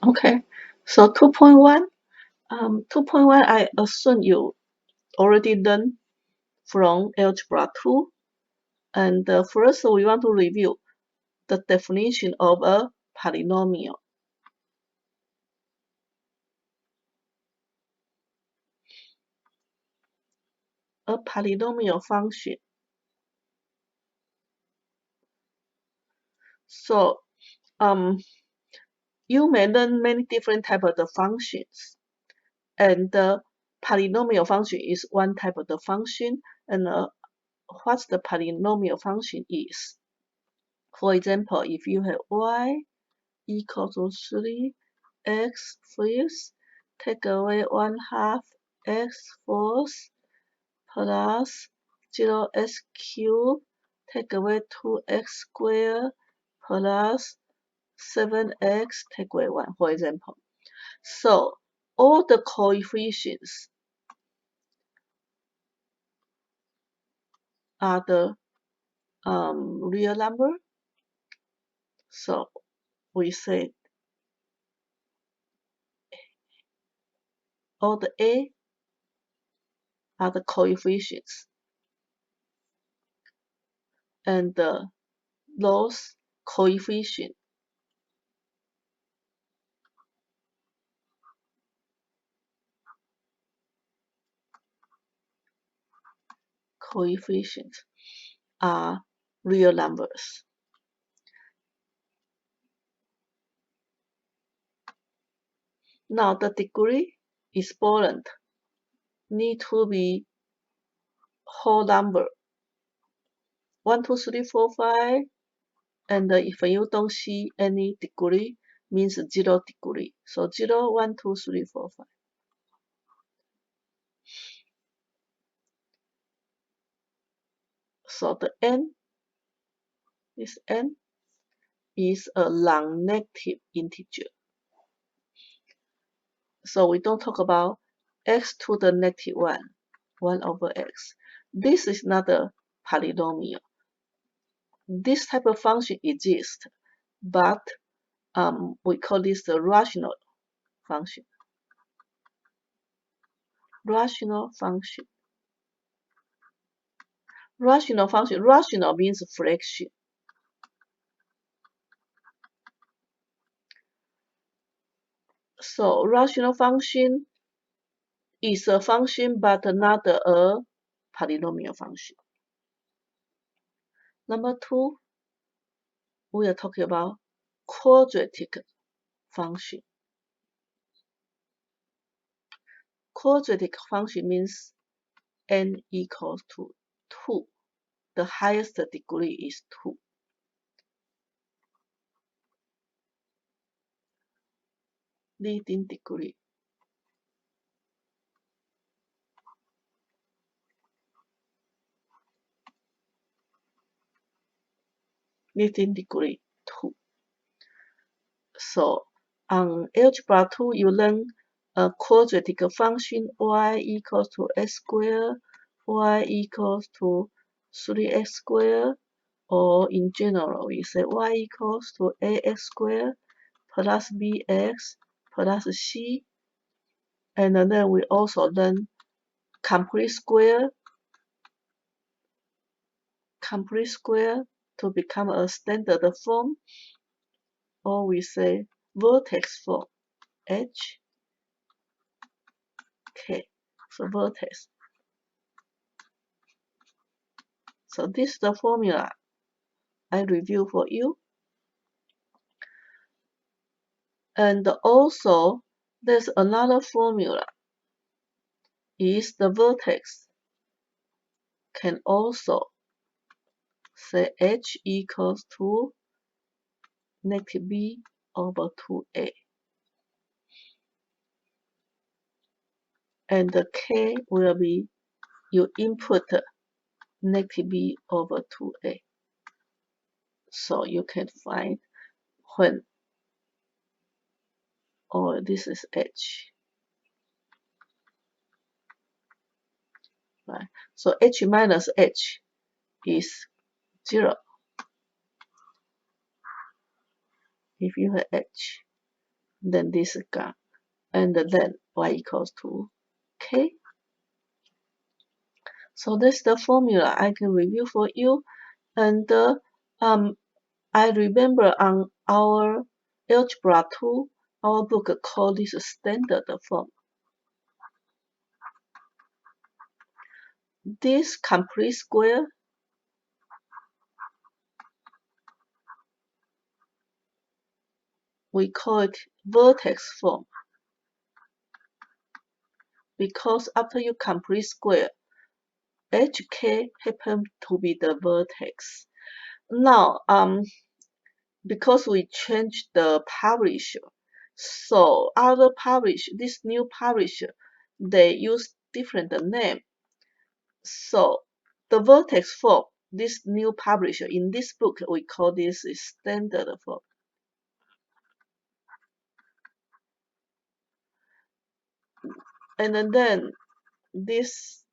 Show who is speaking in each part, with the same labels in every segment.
Speaker 1: Okay, so 2.1. 2.1, I assume you already learned from Algebra 2. And first, we want to review the definition of a polynomial. A polynomial function. So, you may learn many different types of the functions, and the polynomial function is one type of the function, and what the polynomial function is. For example, if you have y equal to 3, x fifth, take away 1/2 x fourth, plus 0x cubed, take away 2x squared, plus 7x, take away 1, for example. So all the coefficients are the real number. So we say all the a are the coefficients, and those coefficients are real numbers. Now the degree is important. Need to be whole number. 1, 2, 3, 4, 5. And if you don't see any degree, means 0 degree. So 0, 1, 2, 3, 4, 5. So the n is a non-negative integer. So we don't talk about x to the negative 1 over x. This is not a polynomial. This type of function exists, but we call this the rational function. Rational function. Rational function. Rational means fraction. So rational function is a function, but not a polynomial function. Number 2, we are talking about quadratic function. Quadratic function means n equals to 2. The highest degree is 2. Leading degree. Leading degree 2. So on Algebra 2, you learn a quadratic function y equals to x squared, y equals to 3x squared, or in general, we say y equals to ax squared plus bx plus c. And then we also learn complete square to become a standard form, or we say vertex form, h, k, so vertex. So this is the formula I review for you. And also, there's another formula, is the vertex can also say h equals to negative b over 2a. And the k will be you input negative b over 2a. So you can find when, or this is h. Right? So h minus h is 0 if you have h. then this is gone, and then y equals to k. So that's the formula I can review for you. And I remember on our Algebra 2, our book called this standard form. This complete square we call it vertex form, because after you complete square, HK happen to be the vertex. Now, because we changed the publisher, so other publisher, this new publisher, they use different name. So the vertex form, this new publisher, in this book, we call this standard form. And then this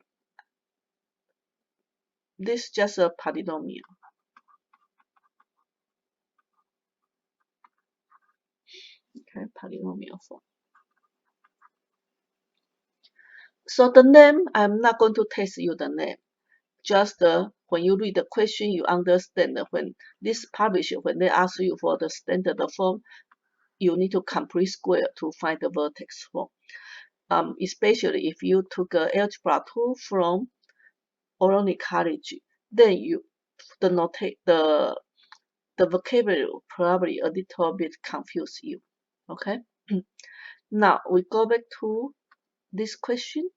Speaker 1: just a polynomial. Okay, polynomial form. So the name, I'm not going to test you the name. Just when you read the question, you understand that when this publisher, when they ask you for the standard form, you need to complete square to find the vertex form. Especially if you took Algebra 2 from Oronic College, then the vocabulary probably a little bit confuse you. Okay. Now we go back to this question.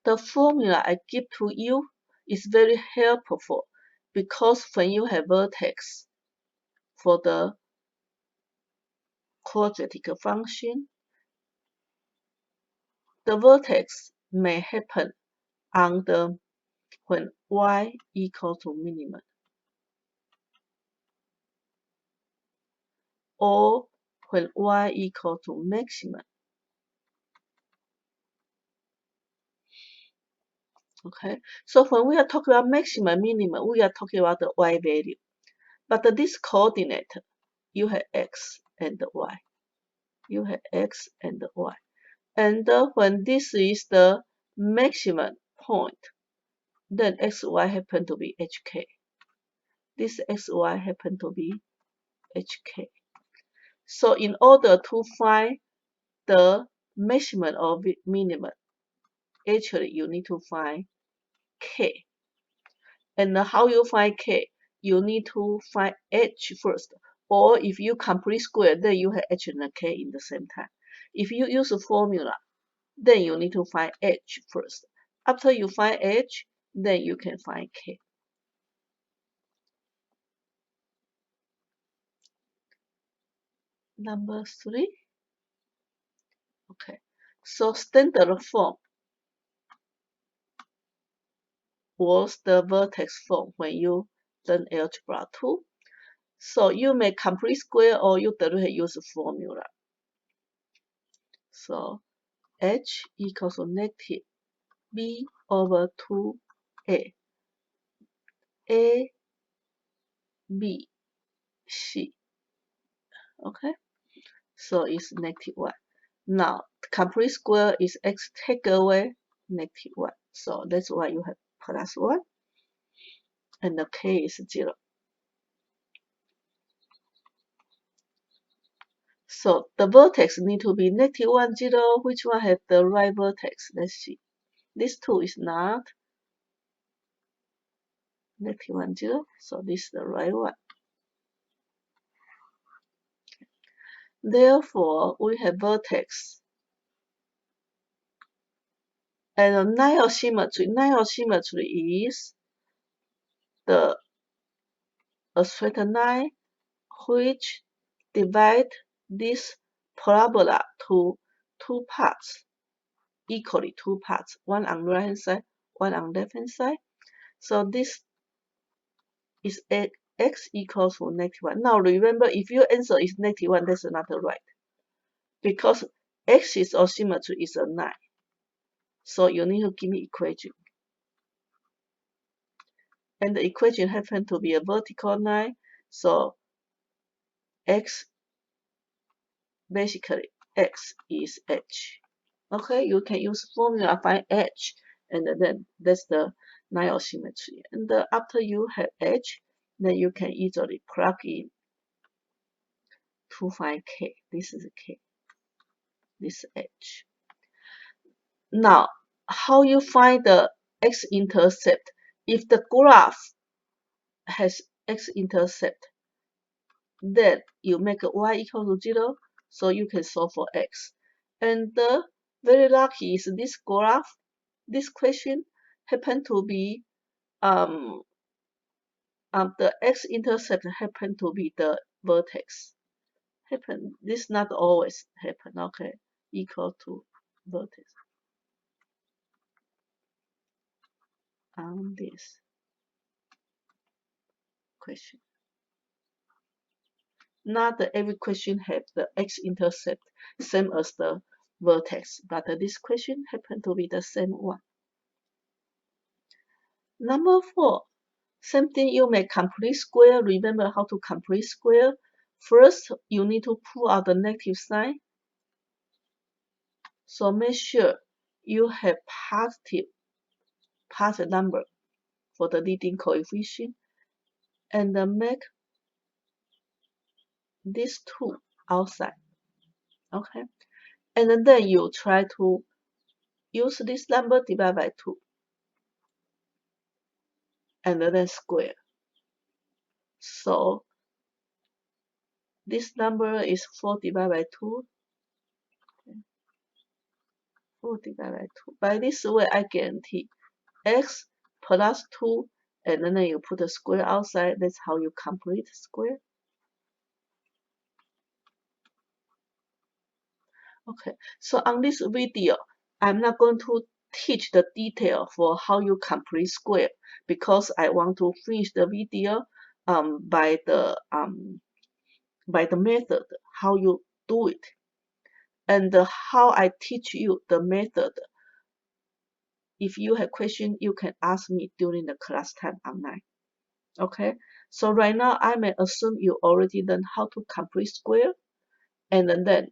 Speaker 1: The formula I give to you is very helpful because when you have vertex for the quadratic function, the vertex may happen on the when y equals to minimum, or when y equals to maximum. Okay, so when we are talking about maximum, minimum, we are talking about the y value. But this coordinate, you have x and y. You have x and y. And when this is the maximum point, then xy happen to be hk. This xy happen to be hk. So in order to find the maximum or minimum, actually you need to find k. And how you find k? You need to find h first. Or if you complete square, then you have h and k in the same time. If you use a formula, then you need to find h first. After you find h, then you can find k. Number 3. Okay. So standard form was the vertex form when you learn Algebra 2. So you may complete square or you directly use a formula. So h equals to negative b over 2a. A, b, c. Okay? So it's negative 1. Now, complete square is x take away negative 1. So that's why you have plus 1. And the k is 0. So the vertex need to be negative 1, 0. Which one has the right vertex? Let's see. This 2 is not negative 1, 0. So this is the right one. Therefore, we have vertex. And Nile symmetry. Nile symmetry is a straight line which divide this parabola to two parts, equally two parts, one on right hand side, one on left hand side. So this is x equals to negative 1. Now remember, if your answer is negative 1, that's not right. Because axis of symmetry is a 9. So you need to give me equation. And the equation happens to be a vertical line. So x, basically x is h. Okay, you can use formula find h, and then that's the Nile symmetry. And after you have h, then you can easily plug in to find k. This is k, this h. Now, how you find the x-intercept? If the graph has x-intercept, then you make y equal to 0, so you can solve for x. And very lucky is this graph, this question happen to be the x-intercept happen to be the vertex. This not always happen, okay? Equal to vertex on this question. Not every question have the x-intercept same as the vertex, but this question happen to be the same one. Number 4, same thing, you make complete square. Remember how to complete square. First, you need to pull out the negative sign. So make sure you have positive number for the leading coefficient, and make these two outside. Okay, and then you try to use this number divided by 2, and then square. So this number is 4 divided by 2. 4 divided by 2. By this way, I guarantee x plus 2, and then you put a square outside. That's how you complete square. Okay, so on this video, I'm not going to teach the detail for how you complete square, because I want to finish the video by the method how you do it, and how I teach you the method. If you have question, you can ask me during the class time online. Okay, so right now I may assume you already learned how to complete square, and then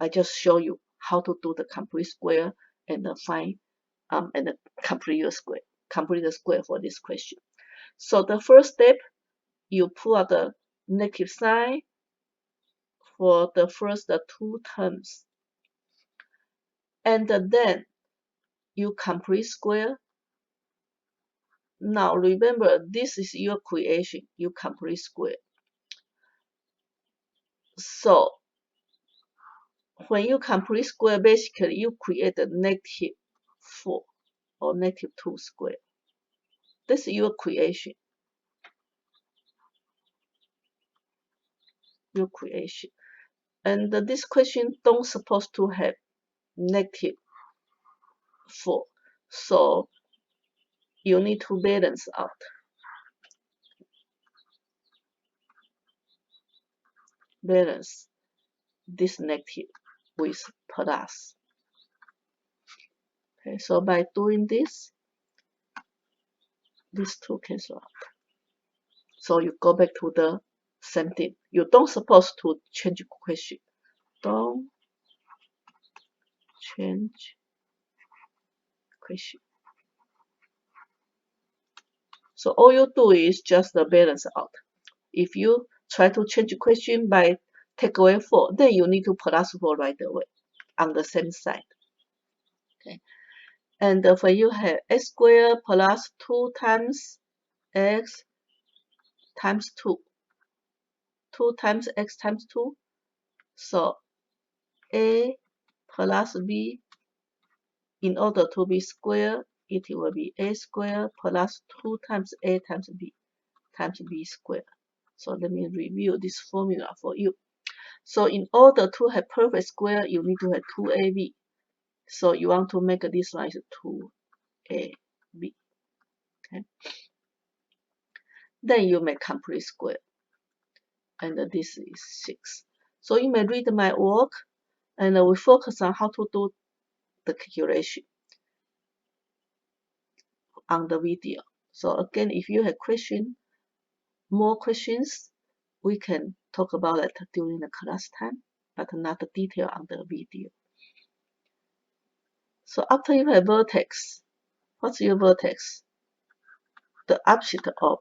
Speaker 1: I just show you how to do the complete square and find and complete the square for this question. So the first step, you pull out the negative sign for the first 2 terms, and then you complete square. Now remember, this is your creation, you complete square. So when you complete square, basically you create a negative 4 or negative 2 square. This is your creation. Your creation. And this question don't supposed to have negative 4. So you need to balance out. Balance this negative with plus. Okay, so by doing this, these two cancel out. So you go back to the same thing. You don't supposed to change question. Don't change question. So all you do is just the balance out. If you try to change question by take away 4, then you need to plus 4 right away on the same side. Okay. And when you have x squared plus 2 times x times 2, 2 times x times 2, so a plus b, in order to be square, it will be a squared plus 2 times a times b squared. So let me review this formula for you. So in order to have perfect square, you need to have 2ab. So you want to make this line 2ab. Okay. Then you make complete square. And this is 6. So you may read my work, and we focus on how to do the calculation on the video. So again, if you have more questions, we can talk about it during the class time, but not the detail on the video. So after you have vertex, what's your vertex? The opposite of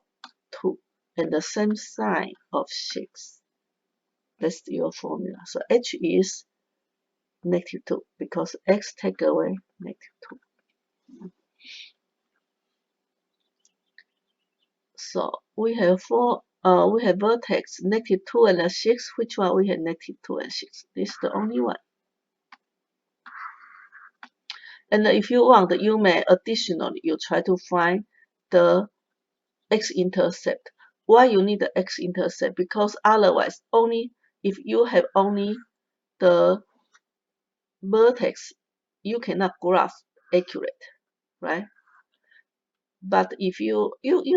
Speaker 1: 2 and the same sign of 6. That's your formula. So h is -2 because x take away -2. So we have vertex -2 and 6. Which one we have -2 and 6? This is the only one. And if you want, you may additionally you try to find the x-intercept. Why you need the x-intercept? Because otherwise, only if you have only the vertex, you cannot graph accurate, right? But if you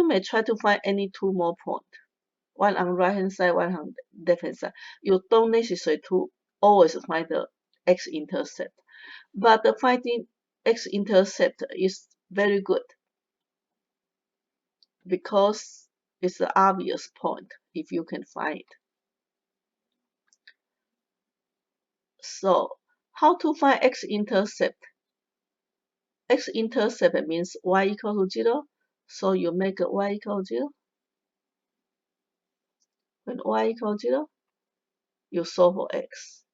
Speaker 1: may try to find any 2 more points, one on right hand side, one on left hand side. You don't necessarily to always find the x-intercept, but the finding x-intercept is very good because it's the obvious point if you can find it. So how to find x-intercept? X-intercept means y equal to 0. So you make y equal to 0. When y equal to 0, you solve for x.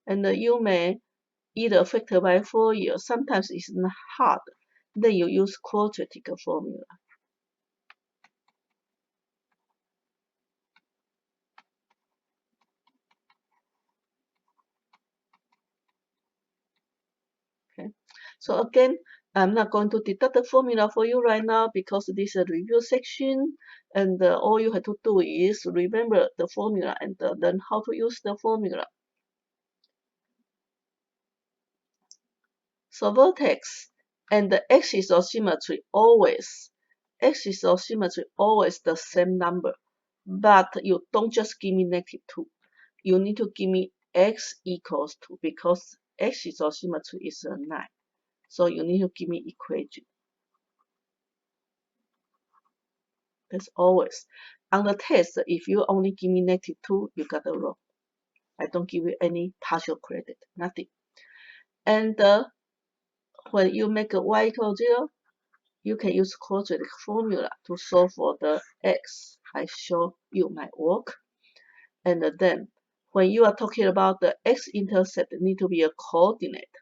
Speaker 1: And you may either factor by Fourier. Sometimes it's not hard. Then you use quadratic formula. Okay. So again, I'm not going to deduct the formula for you right now because this is a review section, and all you have to do is remember the formula and learn how to use the formula. So vertex and the axis of symmetry always the same number, but you don't just give me -2. You need to give me x equals 2 because axis of symmetry is 9. So you need to give me equation. That's always. On the test, if you only give me -2, you got it wrong. I don't give you any partial credit, nothing. And when you make a y equal 0, you can use quadratic formula to solve for the x. I show you my work. And then when you are talking about the x-intercept, need to be a coordinate.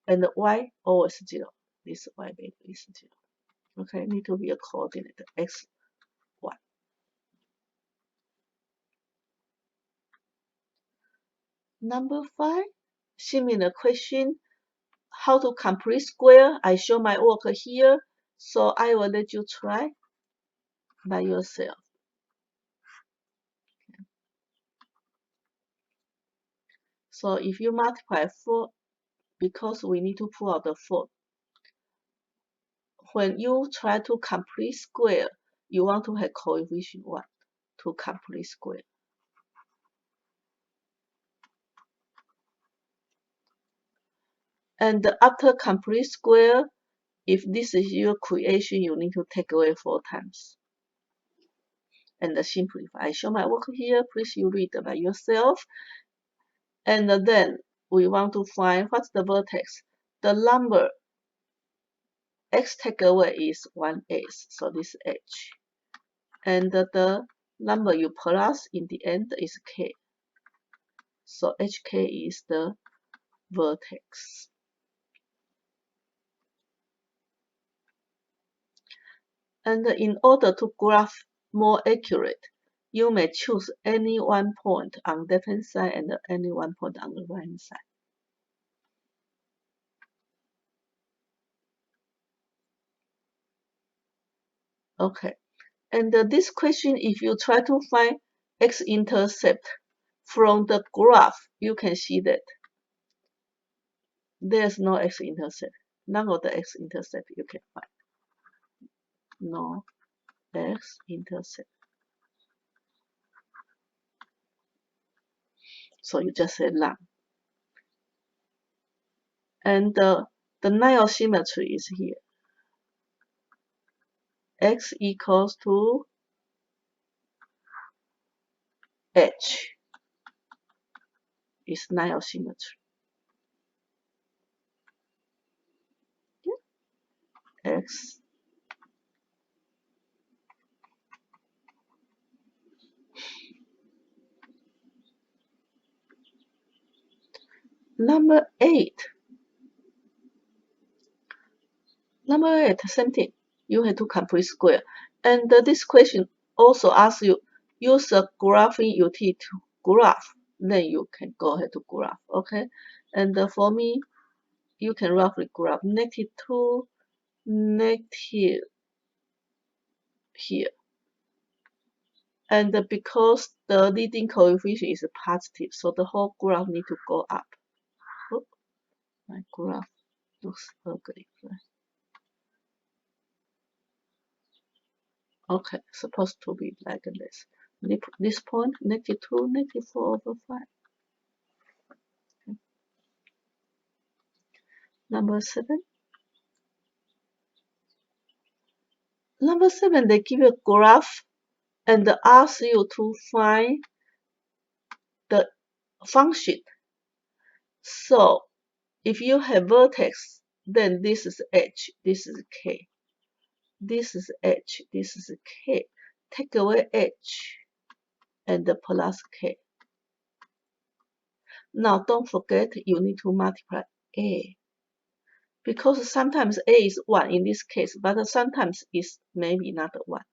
Speaker 1: And the y always 0. This y value is 0. Okay, need to be a coordinate x, y. Number 5, similar question. How to complete square? I show my work here, so I will let you try by yourself. So if you multiply 4, because we need to pull out the 4. When you try to complete square, you want to have coefficient 1 to complete square. And after complete square, if this is your creation, you need to take away 4 times. And simplify. I show my work here. Please you read by yourself. And then we want to find what's the vertex. The number x take away is 1s, so this is h. And the number you plus in the end is k. So hk is the vertex. And in order to graph more accurate, you may choose any one point on the left hand side and any one point on the right hand side. Okay, and this question, if you try to find x-intercept from the graph, you can see that there's no x-intercept. None of the x-intercept you can find. No x-intercept. So you just say none. And the line of symmetry is here. X equals to H is 9 of symmetry. X Number 8. Same thing. You have to complete square. And this question also asks you, use a graphing utility to graph. Then you can go ahead to graph, okay? And for me, you can roughly graph -2, negative here. And because the leading coefficient is positive, so the whole graph need to go up. Oops, my graph looks ugly. Okay, supposed to be like this. This point, -2, -4/5. Okay. Number 7. Number 7, they give you a graph and ask you to find the function. So if you have vertex, then this is h, this is k. This is h, this is k. Take away h and plus k. Now don't forget you need to multiply a. Because sometimes a is 1 in this case, but sometimes it's maybe not 1.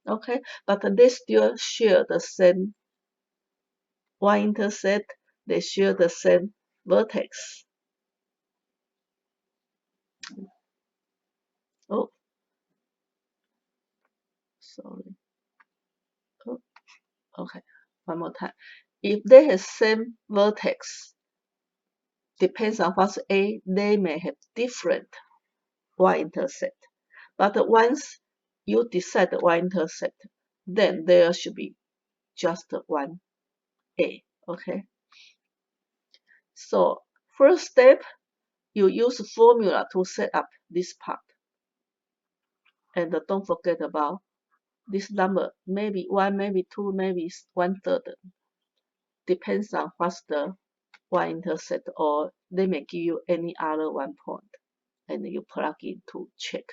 Speaker 1: Okay, but they still share the same y-intercept, they share the same vertex. Oh, sorry. Oh, okay, one more time. If they have same vertex, depends on what's A, they may have different y-intercept. But once you decide the y-intercept, then there should be just one A, okay? So first step, you use formula to set up this part. And don't forget about this number, maybe 1, maybe 2, maybe 1/3. Depends on what's the y-intercept, or they may give you any other 1 point. And you plug in to check.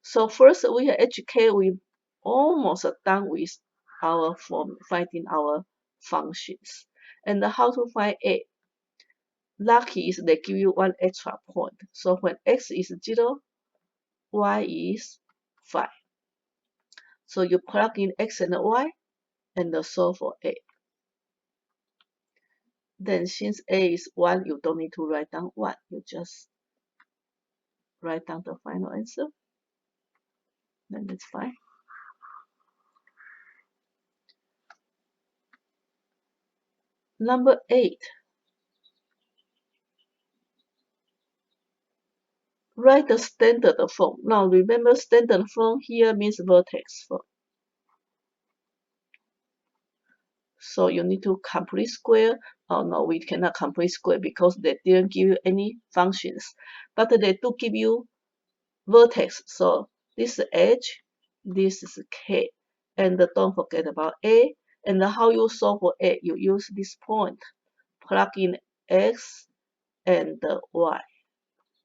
Speaker 1: So first we have HK, we almost done with our form, finding our functions. And how to find A? Lucky is they give you 1 extra point. So when x is 0, y is 5. So you plug in x and y and solve for A. Then since A is 1, you don't need to write down 1. You just write down the final answer. Then it's fine. Number 8. Write the standard form. Now remember, standard form here means vertex form. So you need to complete square. Oh no, we cannot complete square because they didn't give you any functions. But they do give you vertex. So this is h, this is k. And don't forget about a. And how you solve for a, you use this point. Plug in x and y.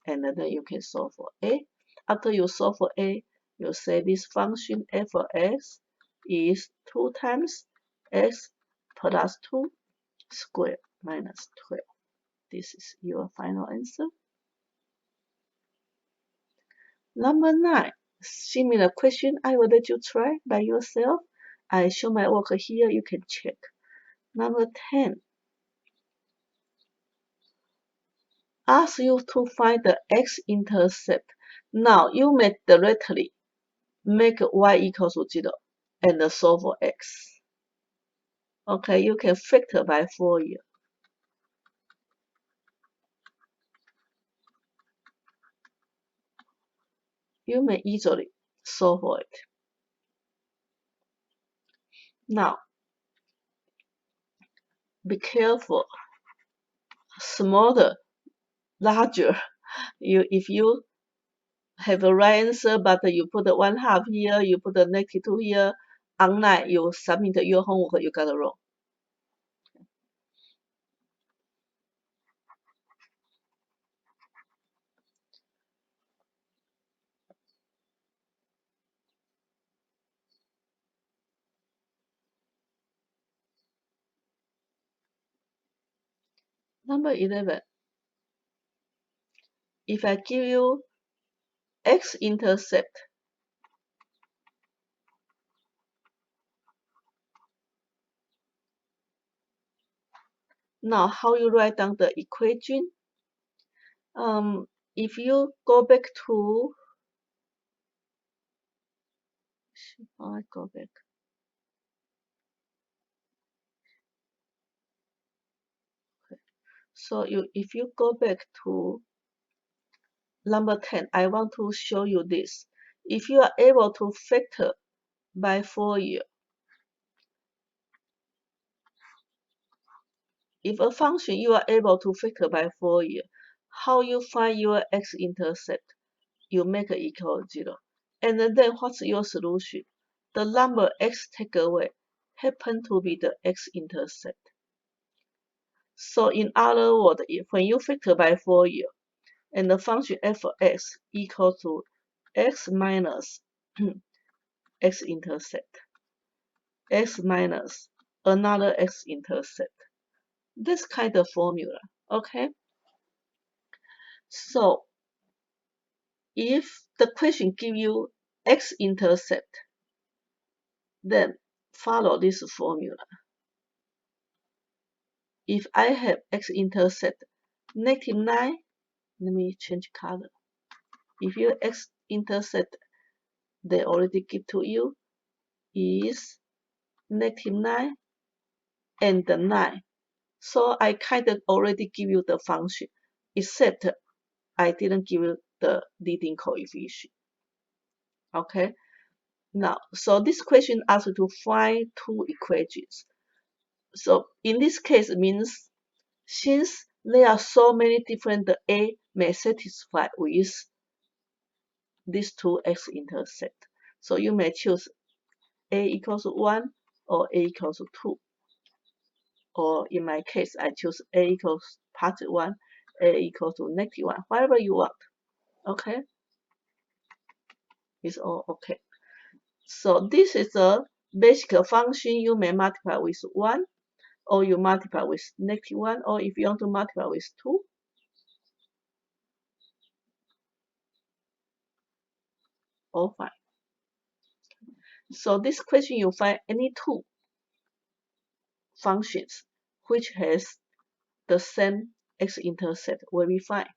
Speaker 1: And then you can solve for a. After you solve for a, you say this function f of x is 2 times x plus 2 squared minus 12. This is your final answer. Number 9, similar question. I will let you try by yourself. I show my work here, you can check. Number 10, ask you to find the x-intercept. Now you may directly make y equals to 0 and solve for x. Okay, you can factor by Fourier. You may easily solve for it. Now, be careful. Smaller, larger. If you have a right answer, but you put the 1/2 here, you put the -2 here, online you submit your homework, you got it wrong. Number 11. If I give you x-intercept, now how you write down the equation? If you go back to, I go back. So if you go back to number 10, I want to show you this. If you are able to factor by Fourier, if a function you are able to factor by Fourier, how you find your x-intercept? You make it equal 0. And then what's your solution? The number x take away happen to be the x-intercept. So in other words, when you factor by Fourier, and the function f of x equal to x minus x-intercept, x minus another x-intercept. This kind of formula, okay? So if the question give you x-intercept, then follow this formula. If I have x-intercept -9, let me change color. If your x-intercept they already give to you is -9 and 9. So I kind of already give you the function, except I didn't give you the leading coefficient. Okay. Now, so this question asks you to find two equations. So in this case, it means since there are so many different A may satisfy with these two x-intercept. So you may choose A equals 1 or A equals 2. Or in my case, I choose A equals +1, A equals to -1, whatever you want. Okay? It's all okay. So this is a basic function you may multiply with 1, or you multiply with -1, or if you want to multiply with 2. All fine. So this question you find any two functions which has the same x-intercept will be fine.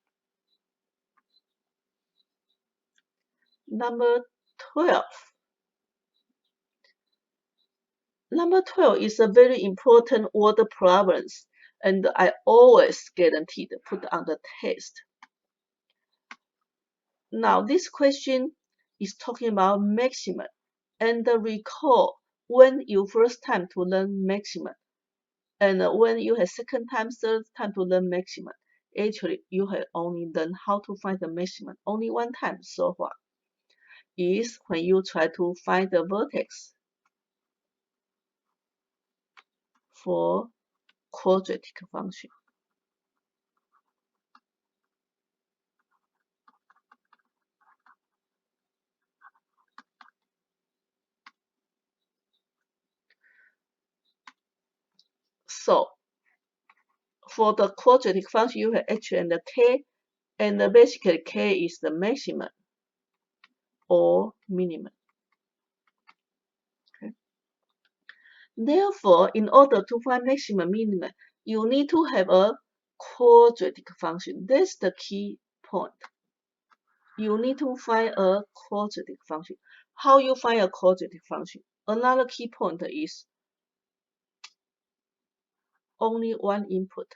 Speaker 1: Number 12. Number 12 is a very important word problems, and I always guaranteed put on the test. Now this question is talking about maximum, and recall when you first time to learn maximum, and when you have second time, third time to learn maximum, actually you have only learned how to find the maximum only one time so far, is when you try to find the vertex for quadratic function. So for the quadratic function, you have h and k, and basically k is the maximum or minimum. Okay. Therefore, in order to find maximum minimum, you need to have a quadratic function. That's the key point. You need to find a quadratic function. How you find a quadratic function? Another key point is only one input.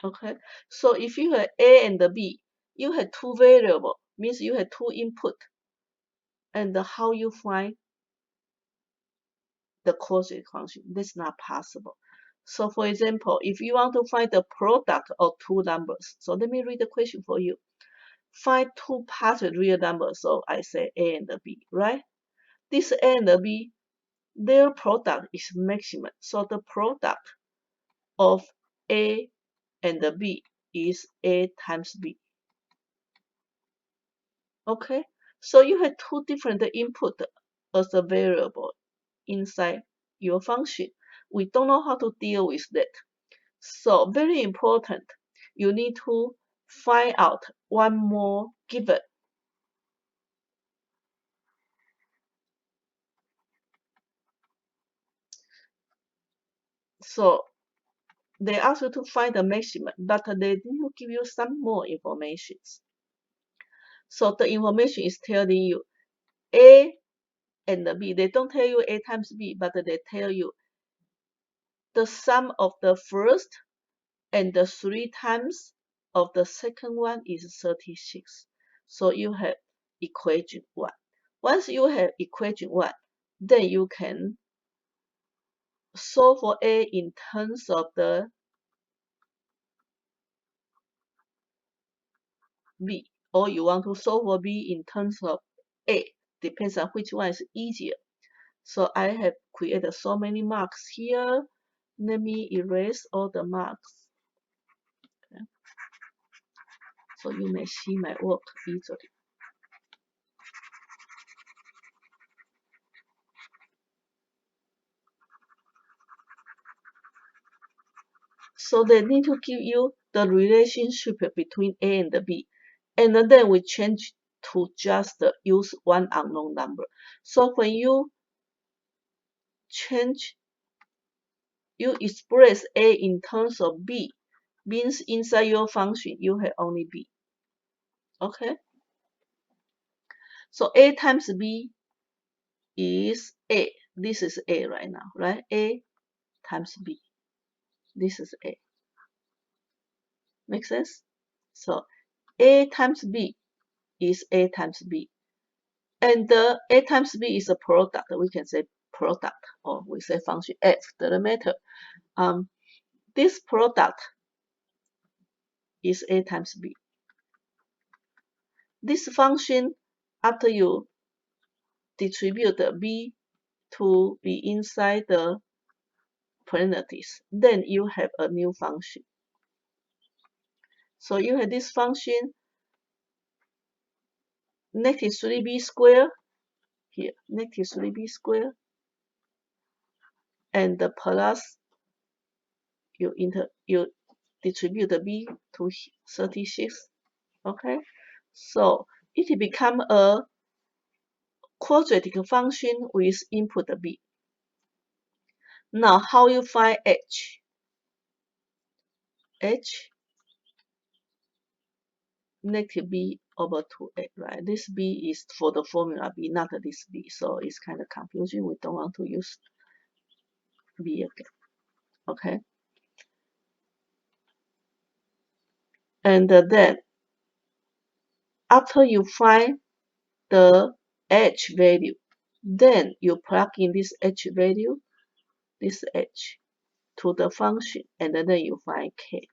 Speaker 1: Okay, so if you have A and B, you have two variables, means you have two input. And how you find the quadratic function? That's not possible. So for example, if you want to find the product of two numbers, so let me read the question for you. Find two positive real numbers, so I say A and B, right? This A and B, their product is maximum. So the product of A and B is A times B. Okay, so you have two different input as a variable inside your function. We don't know how to deal with that. So very important, you need to find out one more given. So they ask you to find the maximum, but they need to give you some more information. So the information is telling you A and the B. They don't tell you A times B, but they tell you the sum of the first and the 3 times of the second one is 36. So you have equation 1. Once you have equation 1, then you can solve for A in terms of the B, or you want to solve for B in terms of A. Depends on which one is easier. So I have created so many marks here. Let me erase all the marks. Okay. So you may see my work easily. So they need to give you the relationship between A and the B. And then we change to just use one unknown number. So when you change, you express A in terms of B, means inside your function you have only B. Okay? So A times B is A. This is A right now, right? A times B. This is A. Make sense? So A times B is A times B. And A times B is a product. We can say product, or we say function f, doesn't matter. This product is A times B. This function, after you distribute the B to be inside the parentheses, then you have a new function. So you have this function negative 3b squared here, negative 3b squared, and the plus you distribute the b to 36. Okay, so it become a quadratic function with input b. Now how you find h? H negative b over 2a, right? This b is for the formula b, not this b, so it's kind of confusing. We don't want to use b again. Okay, and then after you find the h value, then you plug in this h value, this h, to the function, and then you find k.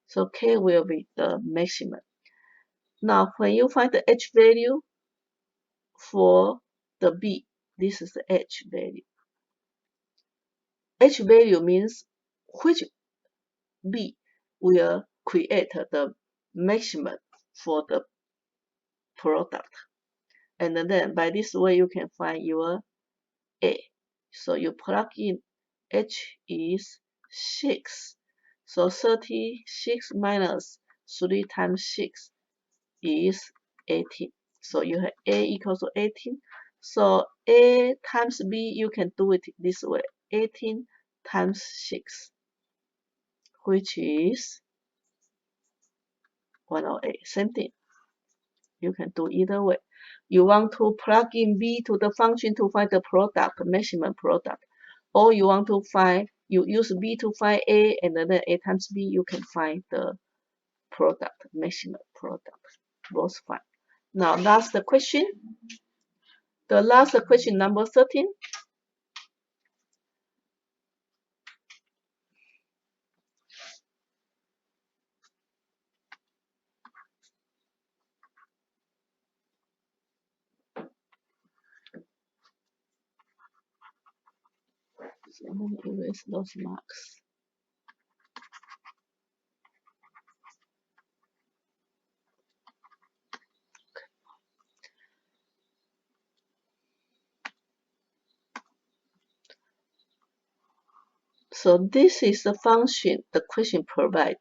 Speaker 1: So k will be the maximum. Now when you find the h value for the b, this is the h value. H value means which b will create the maximum for the product. And then by this way you can find your A. So you plug in H is 6. So 36 minus 3 times 6 is 18. So you have A equals to 18. So A times B, you can do it this way. 18 times 6, which is 108. Same thing. You can do either way. You want to plug in B to the function to find the product, maximum product. Or you want to find, you use B to find A, and then A times B, you can find the product, maximum product. Both fine. Now, last question. The last question, number 13. So I'm going to erase those marks. So this is the function the question provides.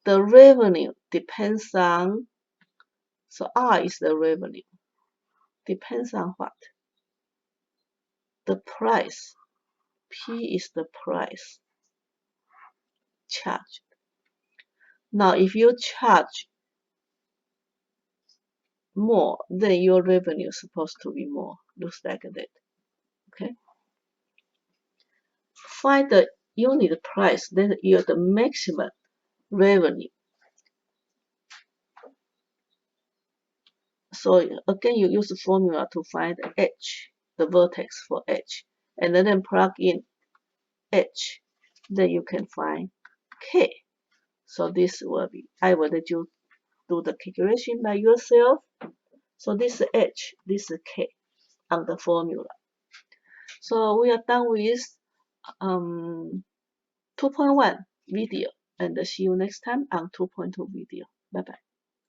Speaker 1: The revenue depends on, so R is the revenue. Depends on what? The price. P is the price charged. Now, if you charge more, then your revenue is supposed to be more. Looks like that. Okay. Find the unit price that yield the maximum revenue. So again, you use the formula to find H, the vertex for H, and then plug in H. Then you can find K. So this will be, I will let you do the calculation by yourself. So this is H, this is K on the formula. So we are done with 2.1 video, and see you next time on 2.2 video. Bye bye.